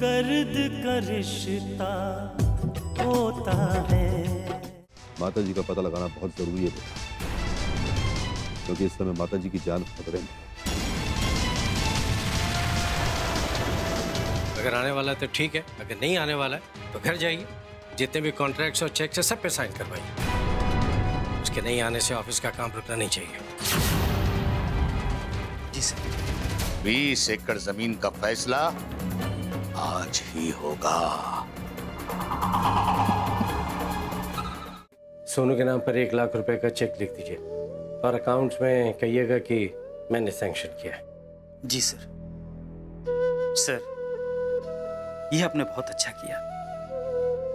दर्द का रिश्ता होता है। माता जी का पता लगाना बहुत जरूरी है बेटा, क्योंकि इस समय माता जी की जान खतरे में है। अगर आने वाला है तो ठीक है, अगर नहीं आने वाला है तो घर जाइए, जितने भी कॉन्ट्रैक्ट्स और चेक से सब पे साइन करवाइए। उसके नहीं आने से ऑफिस का काम रुकना नहीं चाहिए। जी सर। 20 एकड़ जमीन का फैसला आज ही होगा। सोनू के नाम पर 1 लाख रुपए का चेक लिख दीजिए और अकाउंट्स में कहिएगा कि मैंने सैंक्शन किया है। जी सर। सर, यह आपने बहुत अच्छा किया।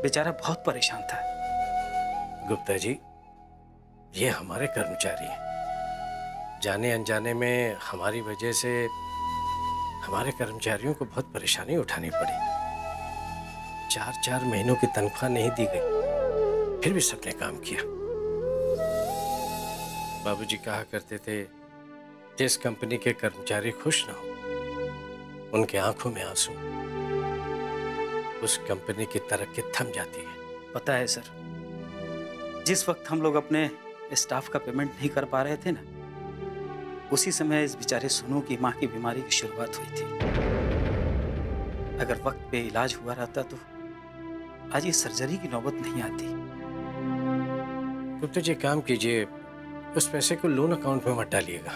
बेचारा बहुत परेशान था। गुप्ता जी, ये हमारे कर्मचारी हैं। जाने अनजाने में हमारी वजह से हमारे कर्मचारियों को बहुत परेशानी उठानी पड़ी। 4-4 महीनों की तनख्वाह नहीं दी गई, फिर भी सबने काम किया। बाबूजी कहा करते थे, जिस कंपनी के कर्मचारी खुश ना हो, उनके आंखों में आंसू, उस कंपनी की तरक्की थम जाती है। पता है सर, जिस वक्त हम लोग अपने स्टाफ का पेमेंट नहीं कर पा रहे थे ना, उसी समय इस बेचारे सोनू की माँ की बीमारी की शुरुआत हुई थी। अगर वक्त पे इलाज हुआ रहता तो आज ये सर्जरी की नौबत नहीं आती। गुप्ता जी, काम कीजिए, उस पैसे को लोन अकाउंट में मत डालिएगा।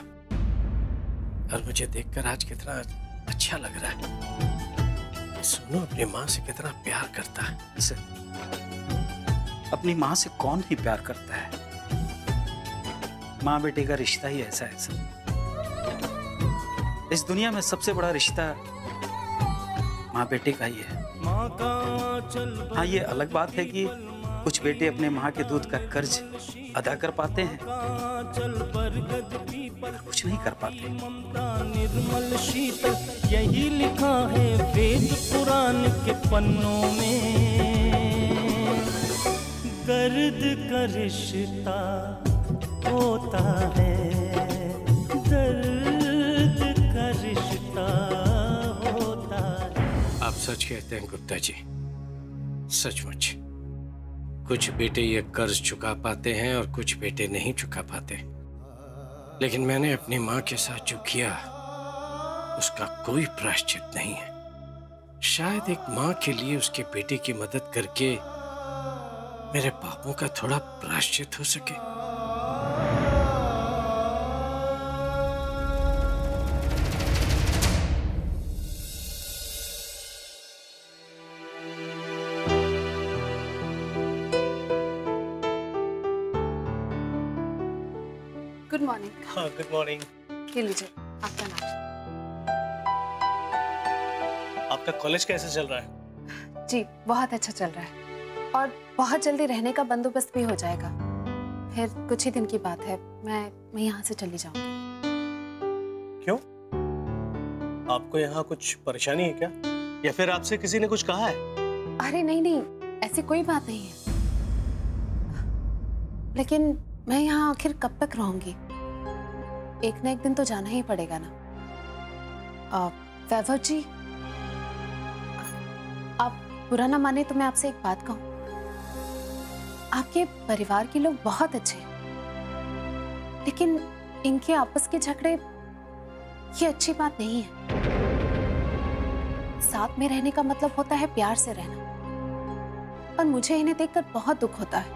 और मुझे देखकर आज कितना अच्छा लग रहा है। सोनू अपनी माँ से कितना प्यार करता है। सर, अपनी माँ से कौन ही प्यार करता है? माँ बेटे का रिश्ता ही ऐसा है सर। इस दुनिया में सबसे बड़ा रिश्ता माँ बेटे का ही है। हाँ, ये अलग बात है कि कुछ बेटे अपने माँ के दूध का कर्ज अदा कर पाते हैं, कुछ नहीं कर पाते। निर्मल शीतल यही लिखा है वेद पुराण के पन्नों में। दर्द का रिश्ता होता है, दर्द का रिश्ता होता है। आप सच कहते हैं गुप्ता जी, सचमुच। कुछ बेटे ये कर्ज चुका पाते हैं और कुछ बेटे नहीं चुका पाते। लेकिन मैंने अपनी माँ के साथ जो किया, उसका कोई प्रायश्चित नहीं है। शायद एक माँ के लिए उसके बेटे की मदद करके मेरे पापों का थोड़ा प्रायश्चित हो सके। Good morning. हाँ, गुड मॉर्निंग। ये लीजिए आपका नाश्ता। आपका कॉलेज कैसे चल रहा है? जी बहुत अच्छा चल रहा है और बहुत जल्दी रहने का बंदोबस्त भी हो जाएगा। फिर कुछ ही दिन की बात है, मैं यहाँ से चली जाऊंगी। क्यों? आपको यहाँ कुछ परेशानी है क्या? या फिर आपसे किसी ने कुछ कहा है? अरे नहीं नहीं, ऐसी कोई बात नहीं है। लेकिन मैं यहाँ आखिर कब तक रहूंगी? एक ना एक दिन तो जाना ही पड़ेगा ना। वैभव जी, आप बुरा ना माने तो मैं आपसे एक बात कहूं। आपके परिवार के लोग बहुत अच्छे हैं, लेकिन इनके आपस के झगड़े ये अच्छी बात नहीं है। साथ में रहने का मतलब होता है प्यार से रहना, और मुझे इन्हें देखकर बहुत दुख होता है।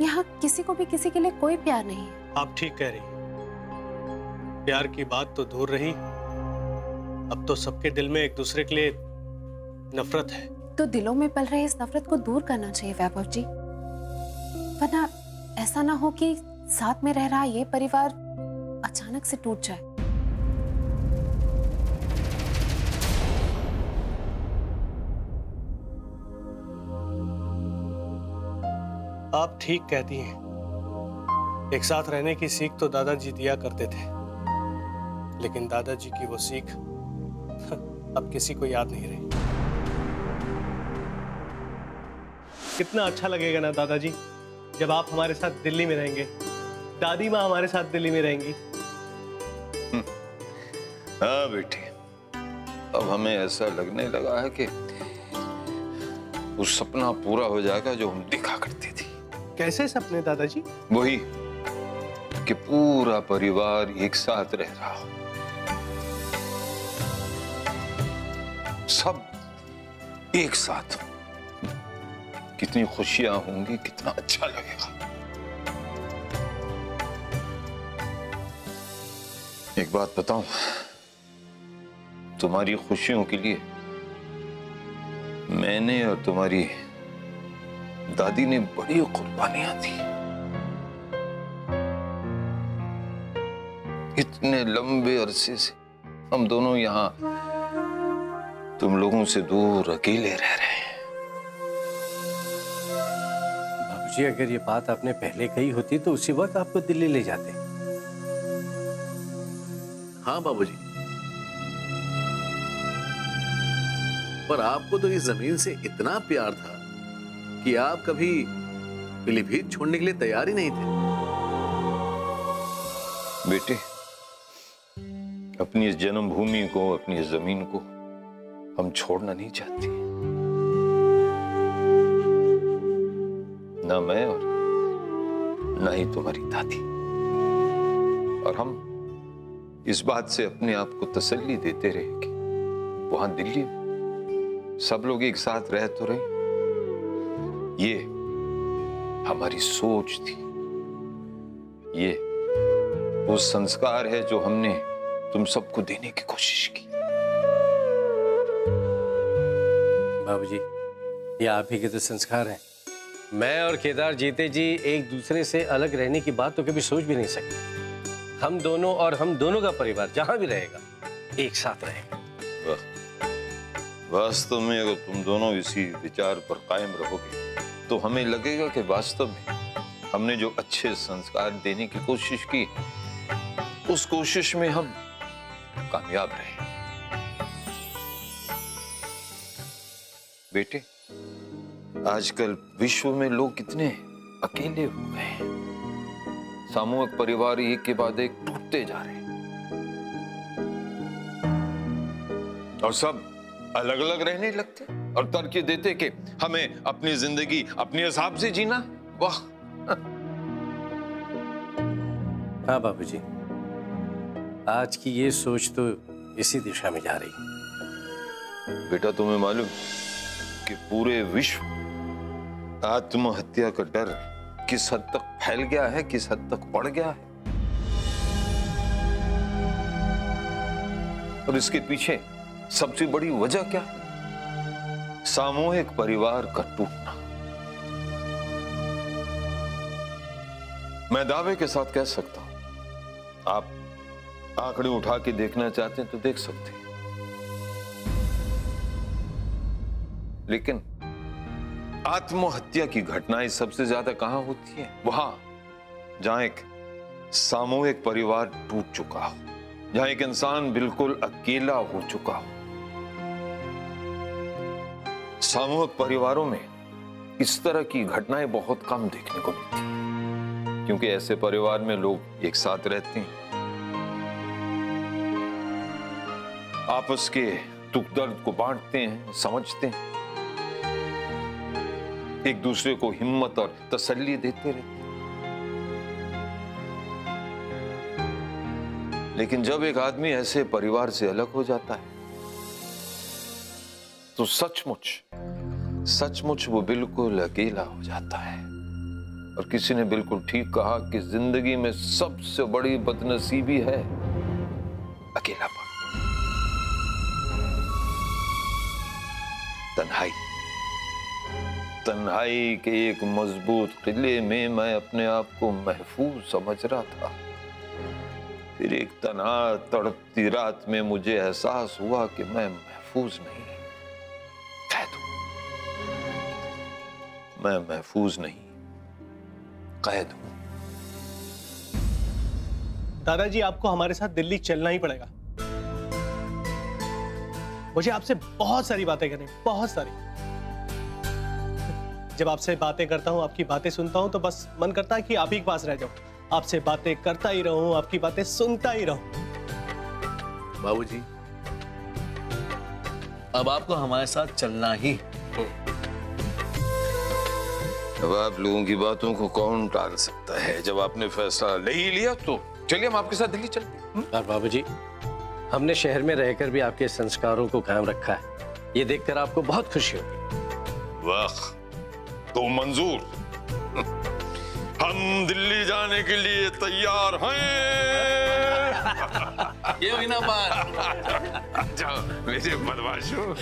यहाँ किसी को भी किसी के लिए कोई प्यार नहीं है। आप ठीक कह रही हैं। प्यार की बात तो दूर रही, अब तो सबके दिल में एक दूसरे के लिए नफरत है। तो दिलों में पल रहे इस नफरत को दूर करना चाहिए वैभव जी, वरना ऐसा ना हो कि साथ में रह रहा ये परिवार अचानक से टूट जाए। आप ठीक कहती हैं। एक साथ रहने की सीख तो दादाजी दिया करते थे, लेकिन दादाजी की वो सीख अब किसी को याद नहीं रही। कितना अच्छा लगेगा ना दादाजी, जब आप हमारे साथ दिल्ली में रहेंगे, दादी माँ हमारे साथ दिल्ली में रहेंगी। हाँ बेटी, अब हमें ऐसा लगने लगा है कि वो सपना पूरा हो जाएगा जो हम देखा करती थी। कैसे सपने दादाजी? वही कि पूरा परिवार एक साथ रह रहा हो, सब एक साथ। कितनी खुशियां होंगी, कितना अच्छा लगेगा। एक बात बताऊं, तुम्हारी खुशियों के लिए मैंने और तुम्हारी दादी ने बड़ी कुर्बानियां दी। इतने लंबे अरसे से हम दोनों यहां तुम लोगों से दूर अकेले रह रहे हैं। बाबूजी, अगर ये बात आपने पहले कही होती तो उसी वक्त आपको दिल्ली ले जाते। हाँ बाबूजी, पर आपको तो इस जमीन से इतना प्यार था कि आप कभी पीलीभीत छोड़ने के लिए तैयार ही नहीं थे। बेटे, अपनी इस जन्मभूमि को, अपनी इस जमीन को हम छोड़ना नहीं चाहते। ना मैं और ना ही तुम्हारी दादी। और हम इस बात से अपने आप को तसल्ली देते रहे कि वहां दिल्ली में सब लोग एक साथ रह तो रहे। ये हमारी सोच थी, ये वो संस्कार है जो हमने तुम सबको देने की कोशिश की। बाबूजी, ये आप ही के तो संस्कार हैं। मैं और केदार जीते जी एक दूसरे से अलग रहने की बात तो कभी सोच भी नहीं सकते। हम दोनों और हम दोनों का परिवार जहां भी रहेगा एक साथ रहेगा। वास्तव में अगर तुम दोनों इसी विचार पर कायम रहोगे तो हमें लगेगा कि वास्तव में हमने जो अच्छे संस्कार देने की कोशिश की, उस कोशिश में हम कामयाब रहे। बेटे, आजकल विश्व में लोग कितने अकेले हो गए हैं। सामूहिक परिवार एक के बाद एक टूटते जा रहे हैं और सब अलग अलग रहने लगते और तर्क देते कि हमें अपनी जिंदगी अपने हिसाब से जीना। वाह! हाँ बाबूजी, आज की ये सोच तो इसी दिशा में जा रही है। बेटा, तुम्हें मालूम कि पूरे विश्व आत्महत्या का डर किस हद तक फैल गया है, किस हद तक बढ़ गया है, और इसके पीछे सबसे बड़ी वजह क्या है? सामूहिक परिवार का टूटना। मैं दावे के साथ कह सकता हूं, आप आंकड़े उठा के देखना चाहते हैं तो देख सकते हैं, लेकिन आत्महत्या की घटनाएं सबसे ज्यादा कहां होती हैं? वहां जहां एक सामूहिक परिवार टूट चुका हो, जहां एक इंसान बिल्कुल अकेला हो चुका हो। सामूहिक परिवारों में इस तरह की घटनाएं बहुत कम देखने को मिलती हैं, क्योंकि ऐसे परिवार में लोग एक साथ रहते हैं, आपस के दुख दर्द को बांटते हैं, समझते हैं, एक दूसरे को हिम्मत और तसल्ली देते रहते हैं। लेकिन जब एक आदमी ऐसे परिवार से अलग हो जाता है तो सचमुच वो बिल्कुल अकेला हो जाता है। और किसी ने बिल्कुल ठीक कहा कि जिंदगी में सबसे बड़ी बदनसीबी है अकेलापन, तन्हाई के एक मजबूत किले में मैं अपने आप को महफूज समझ रहा था। फिर एक तन्हा तड़पती रात में मुझे एहसास हुआ कि मैं महफूज नहीं, कैद हूं। मैं महफूज नहीं, कैद हूं। दादाजी, आपको हमारे साथ दिल्ली चलना ही पड़ेगा। मुझे आपसे बहुत सारी बातें करनी, बहुत सारी। जब आपसे बातें करता हूं, आपकी बातें सुनता हूं, तो बस मन करता है कि आप ही के पास रह जाऊं, आपसे बातें करता ही रहूं, आपकी बातें सुनता ही रहूं। बाबूजी, अब आपको हमारे साथ चलना ही। अब आप लोगों की बातों को कौन टाल सकता है? जब आपने फैसला ले ही लिया तो चलिए हम आपके साथ दिल्ली चलते। और बाबूजी, हमने शहर में रहकर भी आपके संस्कारों को कायम रखा है, ये देखकर आपको बहुत खुशी होगी। वाह, तो मंजूर। हम दिल्ली जाने के लिए तैयार हैं। ये हुई ना बात। जाओ मेरे बदमाशों।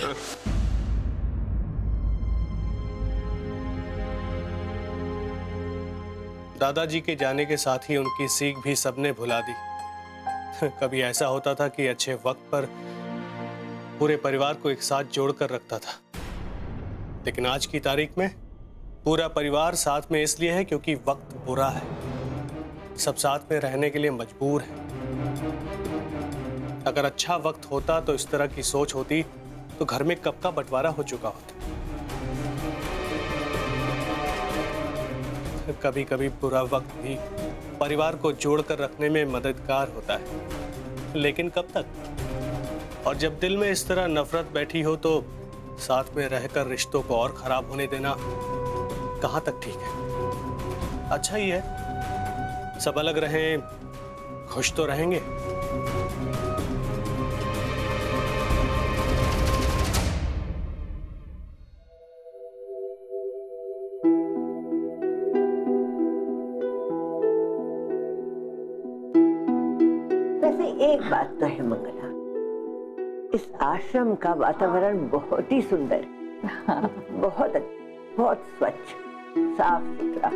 दादाजी के जाने के साथ ही उनकी सीख भी सबने भुला दी। कभी ऐसा होता था कि अच्छे वक्त पर पूरे परिवार को एक साथ जोड़कर रखता था, लेकिन आज की तारीख में पूरा परिवार साथ में इसलिए है क्योंकि वक्त बुरा है। सब साथ में रहने के लिए मजबूर हैं। अगर अच्छा वक्त होता तो इस तरह की सोच होती तो घर में कब का बंटवारा हो चुका होता। कभी कभी बुरा वक्त भी परिवार को जोड़कर रखने में मददगार होता है, लेकिन कब तक? और जब दिल में इस तरह नफरत बैठी हो तो साथ में रहकर रिश्तों को और खराब होने देना कहां तक ठीक है? अच्छा ही है, सब अलग रहें, खुश तो रहेंगे। एक बात तो है मंगला, इस आश्रम का वातावरण बहुत ही सुंदर, बहुत स्वच्छ, साफ सुथरा।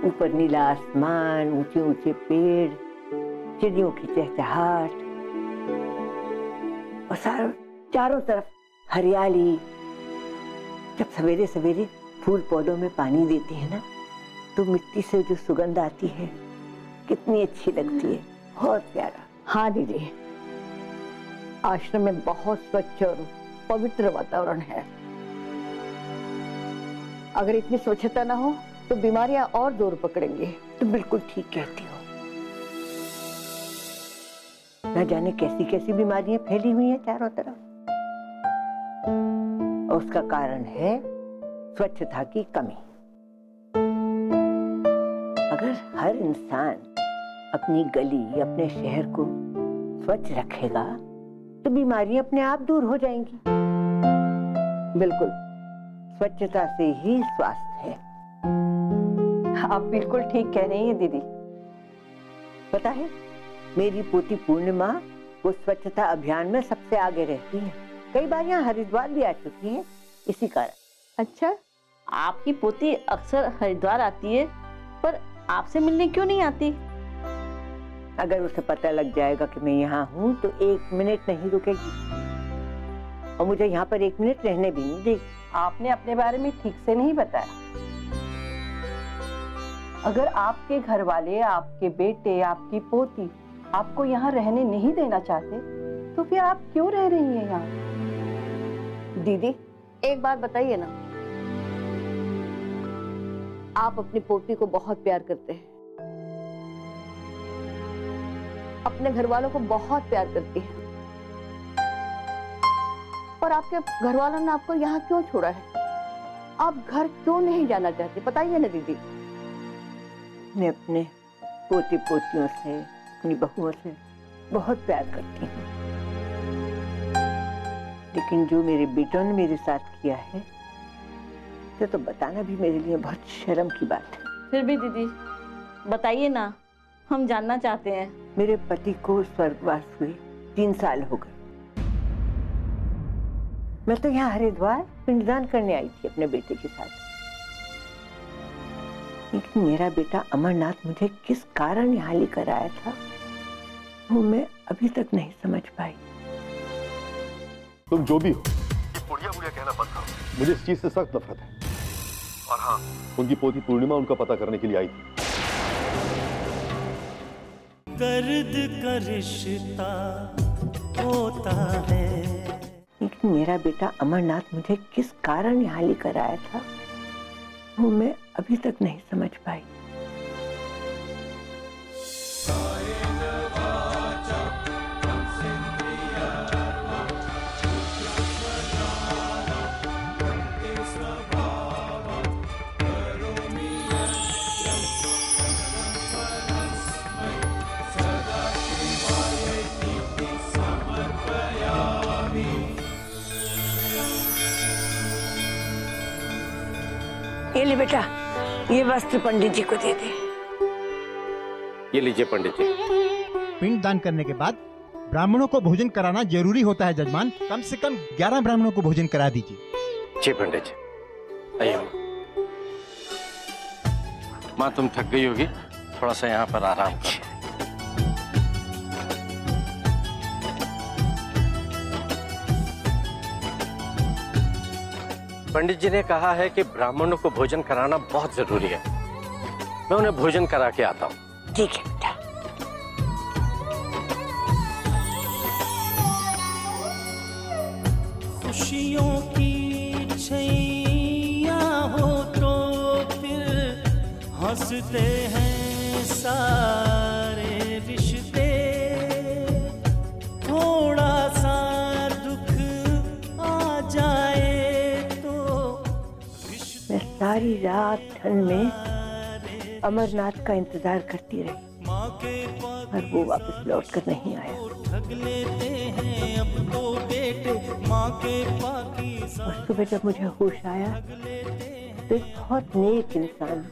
ऊपर नीला आसमान, ऊंचे ऊंचे पेड़, चिड़ियों की चहचहाट और चारों तरफ हरियाली। जब सवेरे सवेरे फूल पौधों में पानी देती है ना, तो मिट्टी से जो सुगंध आती है कितनी अच्छी लगती है, बहुत प्यारा। हाँ दीदी, आश्रम में बहुत स्वच्छ और पवित्र वातावरण है। अगर इतनी स्वच्छता ना हो तो बीमारियां और जोर पकड़ेंगी। तो बिल्कुल ठीक कहती हो। न जाने कैसी कैसी बीमारियां फैली हुई हैं चारों तरफ, और उसका कारण है स्वच्छता की कमी। अगर हर इंसान अपनी गली, अपने शहर को स्वच्छ रखेगा तो बीमारियां अपने आप दूर हो जाएंगी। बिल्कुल, स्वच्छता से ही स्वास्थ्य है। आप बिल्कुल ठीक कह रही हैं दीदी। पता है, मेरी पोती पूर्णिमा वो स्वच्छता अभियान में सबसे आगे रहती है। कई बार यहाँ हरिद्वार भी आ चुकी है इसी कारण। अच्छा, आपकी पोती अक्सर हरिद्वार आती है, पर आपसे मिलने क्यों नहीं आती? अगर उसे पता लग जाएगा कि मैं यहाँ हूँ तो 1 मिनट नहीं रुकेगी, और मुझे यहाँ पर 1 मिनट रहने भी नहीं देगी। आपने अपने बारे में ठीक से नहीं बताया। अगर आपके घर वाले, आपके बेटे, आपकी पोती आपको यहाँ रहने नहीं देना चाहते तो फिर आप क्यों रह रही हैं यहाँ? दीदी, एक बात बताइए ना, आप अपनी पोती को बहुत प्यार करते हैं, अपने घर वालों को बहुत प्यार करती हैं, और आपके घर वालों ने आपको यहाँ क्यों छोड़ा है? आप घर क्यों नहीं जाना चाहते? बताइए ना दीदी। मैं अपने पोते पोतियों से, अपनी बहुओं से बहुत प्यार करती हूँ, लेकिन जो मेरे बेटों ने मेरे साथ किया है तो बताना भी मेरे लिए बहुत शर्म की बात है। फिर भी दीदी बताइए ना, हम जानना चाहते हैं। मेरे पति को स्वर्गवास हुए 3 साल हो गए। मैं तो यहाँ हरिद्वार पिंडदान करने आई थी अपने बेटे के साथ, लेकिन मेरा बेटा अमरनाथ मुझे किस कारण यहाँ लेकर आया था वो मैं अभी तक नहीं समझ पाई। तुम जो भी हो, बुढ़िया बुढ़िया कहना बंद करो। मुझे इस चीज से सख्त नफरत है। और हाँ, उनकी पोती पूर्णिमा उनका पता करने के लिए आई थी। दर्द का रिश्ता होता है, लेकिन मेरा बेटा अमरनाथ मुझे किस कारण यहाँ लेकर आया था वो मैं अभी तक नहीं समझ पाई। ये ले बेटा, ये वस्त्र पंडित जी को दे दे। ये लीजिए पंडित जी। पिंड दान करने के बाद ब्राह्मणों को भोजन कराना जरूरी होता है जजमान। कम से कम 11 ब्राह्मणों को भोजन करा दीजिए। जी पंडित जी। आइए माँ, तुम थक गई होगी, थोड़ा सा यहाँ पर आराम करो। पंडित जी ने कहा है कि ब्राह्मणों को भोजन कराना बहुत जरूरी है। मैं उन्हें भोजन करा के आता हूँ। ठीक है बेटा। खुशियों की छैया हो तो फिर हंसते हैं सारे रिश्ते, थोड़ा सा दुख आ जाए तो मैं सारी रात ठंड में अमरनाथ का इंतजार करती रही, पर वो वापस लौट कर नहीं आया। और सुबह जब मुझे होश आया तो एक बहुत नेक इंसान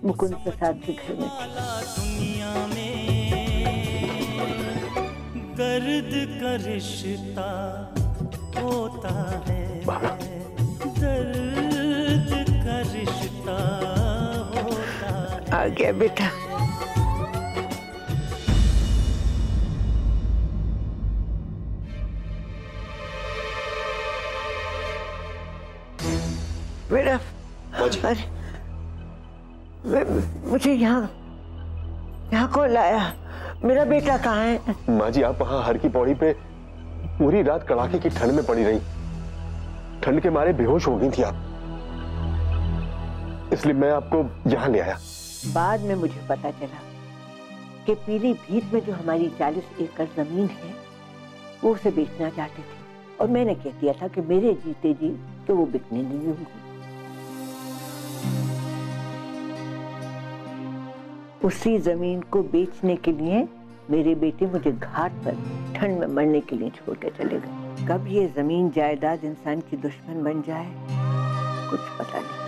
मुकुंद प्रसाद के घर में दुनिया में दर्द का रिश्ता होता है, दर्द का रिश्ता होता है। आ गया बेटा। बेटा, मुझे यहाँ कौन लाया? मेरा बेटा कहाँ है? माँ जी, आप वहाँ हर की पौड़ी पे पूरी रात कड़ाके की ठंड में पड़ी रही। ठंड के मारे बेहोश हो गई थी आप, इसलिए मैं आपको यहाँ ले आया। बाद में मुझे पता चला कि पीलीभीत में जो हमारी 40 एकड़ जमीन है वो उसे बेचना चाहते थे, और मैंने कह दिया था कि मेरे जीते जी तो वो बिकने नहीं होगी। उसी जमीन को बेचने के लिए मेरे बेटे मुझे घाट पर ठंड में मरने के लिए छोड़ के चले गए। कब ये जमीन जायदाद इंसान की दुश्मन बन जाए कुछ पता नहीं।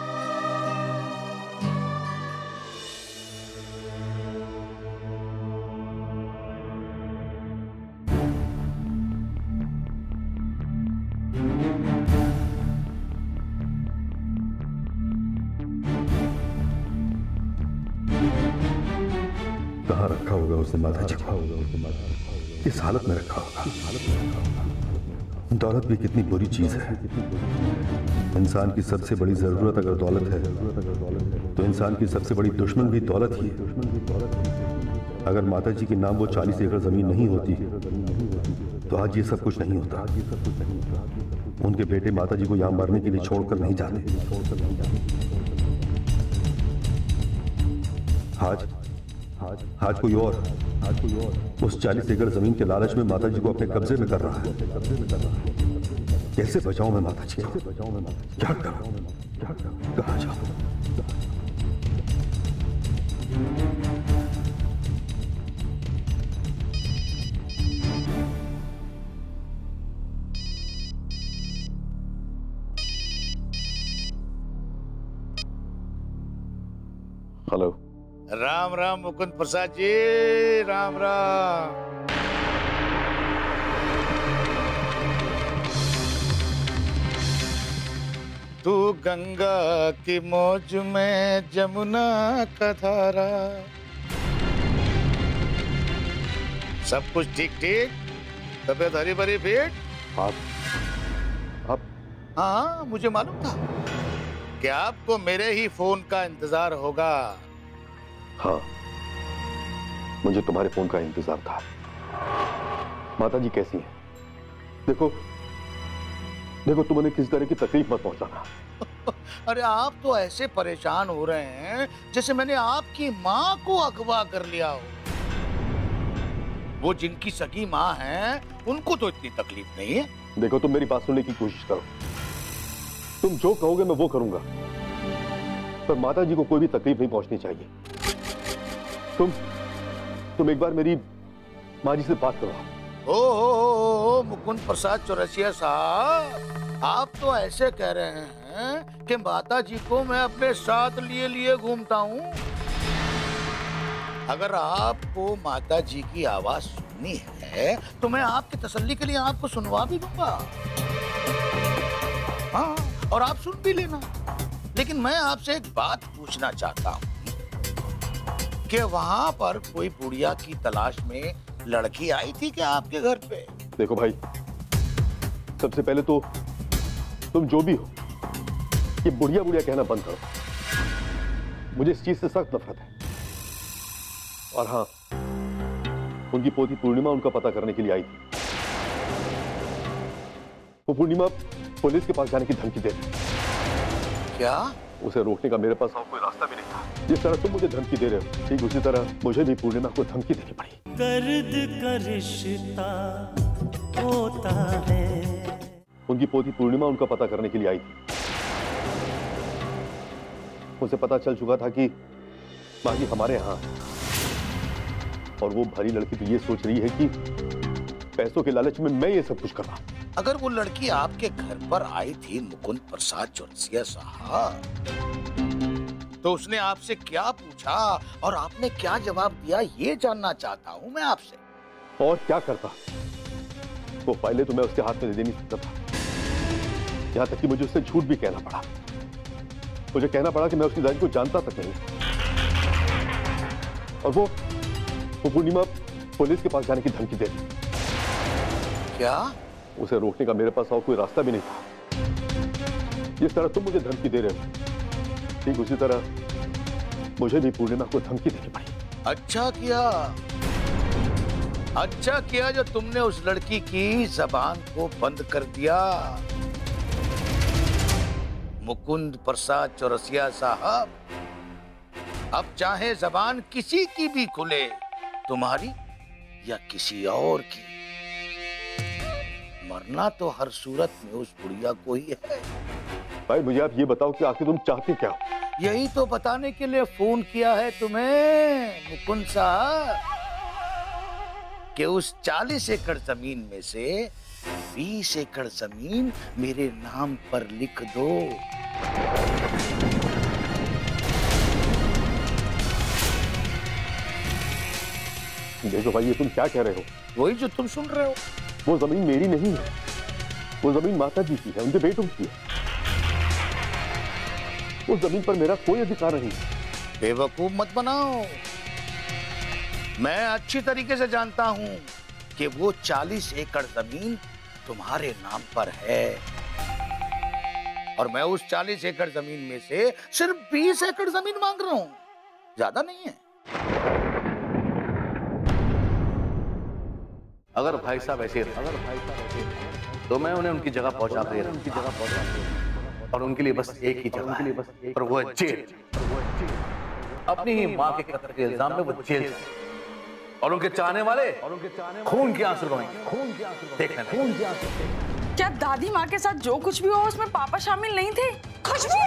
कहाँ रखा होगा उसने माता जी को? इस हालत में रखा होगा। दौलत भी कितनी बुरी चीज है। इंसान की सबसे बड़ी जरूरत अगर दौलत है तो इंसान की सबसे बड़ी दुश्मन भी दौलत ही है। अगर माता जी के नाम वो 40 एकड़ जमीन नहीं होती तो आज ये सब कुछ नहीं होता। उनके बेटे माता जी को यहाँ मरने के लिए छोड़कर नहीं जाते। आज कोई और उस 40 एकड़ जमीन के लालच में माता जी को अपने कब्जे में कर रहा है। कैसे बचाऊं मैं माता जी को? क्या करूं? कहां जाऊं? हेलो। राम राम मुकुंद प्रसाद जी, राम राम। तू गंगा की मौज में जमुना का धारा, सब कुछ ठीक ठीक? तबीयत हरी भरी फिट? आप हाँ, मुझे मालूम था कि आपको मेरे ही फोन का इंतजार होगा। हाँ, मुझे तुम्हारे फोन का इंतजार था। माता जी कैसी हैं? देखो तुम उन्हें किसी तरह की तकलीफ मत पहुंचाना। अरे आप तो ऐसे परेशान हो रहे हैं जैसे मैंने आपकी माँ को अगवा कर लिया हो। वो जिनकी सगी माँ है उनको तो इतनी तकलीफ नहीं है। देखो, तुम मेरी बात सुनने की कोशिश करो। तुम जो कहोगे मैं वो करूंगा, पर माता जी को कोई भी तकलीफ नहीं पहुंचनी चाहिए। तुम एक बार मेरी माँ जी से बात करो। ओ मुकुंद प्रसाद चौरसिया साहब, आप तो ऐसे कह रहे हैं कि माता जी को मैं अपने साथ लिए लिए घूमता हूँ। अगर आपको माता जी की आवाज सुननी है तो मैं आपकी तसल्ली के लिए आपको सुनवा भी दूंगा। हाँ, और आप सुन भी लेना। लेकिन मैं आपसे एक बात पूछना चाहता हूँ कि वहां पर कोई बुढ़िया की तलाश में लड़की आई थी क्या आपके घर पे? देखो भाई, सबसे पहले तो तुम जो भी हो ये बुढ़िया बुढ़िया कहना बंद करो। मुझे इस चीज से सख्त नफरत है। और हाँ, उनकी पोती पूर्णिमा उनका पता करने के लिए आई थी। वो पूर्णिमा पुलिस के पास जाने की धमकी दे रही। क्या? उसे रोकने का मेरे पास और कोई रास्ता भी नहीं था। जिस तरह तुम मुझे धमकी दे रहे हो, ठीक उसी तरह मुझे भी पूर्णिमा को धमकी देनी पड़ी। दर्द का रिश्ता होता है। उनकी पोती पूर्णिमा उनका पता करने के लिए आई थी। उसे पता चल चुका था कि माही हमारे यहाँ है। और वो भरी लड़की तो ये सोच रही है कि पैसों के लालच में मैं ये सब कुछ कर रहा हूं। अगर वो लड़की आपके घर पर आई थी मुकुंद प्रसाद चौरसिया साहब, तो उसने आपसे क्या पूछा और आपने क्या जवाब दिया, ये जानना चाहता हूं मैं आपसे। और क्या करता, वो फाइलें तो मैं उसके हाथ में दे नहीं सकता था। यहां तक कि मुझे उससे झूठ भी कहना पड़ा। मुझे कहना पड़ा कि मैं उसकी जान को जानता तक नहीं। और वो पूर्णिमा पुलिस के पास जाने की धमकी दे दी। क्या? उसे रोकने का मेरे पास और कोई रास्ता भी नहीं था। जिस तरह तुम मुझे धमकी दे रहे हो, ठीक उसी तरह मुझे भी पूर्णिमा को धमकी देनी पड़ी। अच्छा किया जो तुमने उस लड़की की जबान को बंद कर दिया। मुकुंद प्रसाद चौरसिया साहब, अब चाहे जबान किसी की भी खुले, तुम्हारी या किसी और की, मरना तो हर सूरत में उस बुढ़िया को ही है। भाई मुझे आप ये बताओ कि आखिर तुम चाहते क्या हो? यही तो बताने के लिए फोन किया है तुम्हें मुकुंद साहब, कि उस 40 एकड़ जमीन में से 20 एकड़ जमीन मेरे नाम पर लिख दो। देखो भाई, ये तुम क्या कह रहे हो? वही जो तुम सुन रहे हो। वो जमीन मेरी नहीं है, वो जमीन माता जी की है, उनके बेटों की है। उस जमीन पर मेरा कोई अधिकार नहीं। बेवकूफ मत बनाओ। मैं अच्छी तरीके से जानता हूं कि वो 40 एकड़ जमीन तुम्हारे नाम पर है, और मैं उस 40 एकड़ जमीन में से सिर्फ 20 एकड़ जमीन मांग रहा हूं, ज्यादा नहीं है। अगर भाई साहब ऐसे तो मैं उन्हें उनकी जगह पहुंचा दे रहा हूं, और उनके लिए बस एक ही जगह है, और वो है जेल। अपनी ही मां के कत्ल के इल्जाम में वो जेल जाए, और उनके चाहने वाले खून के आंसू रोएंगे। देख लेना। क्या दादी माँ के साथ जो कुछ भी हुआ उसमें पापा शामिल नहीं थे? खुशबू!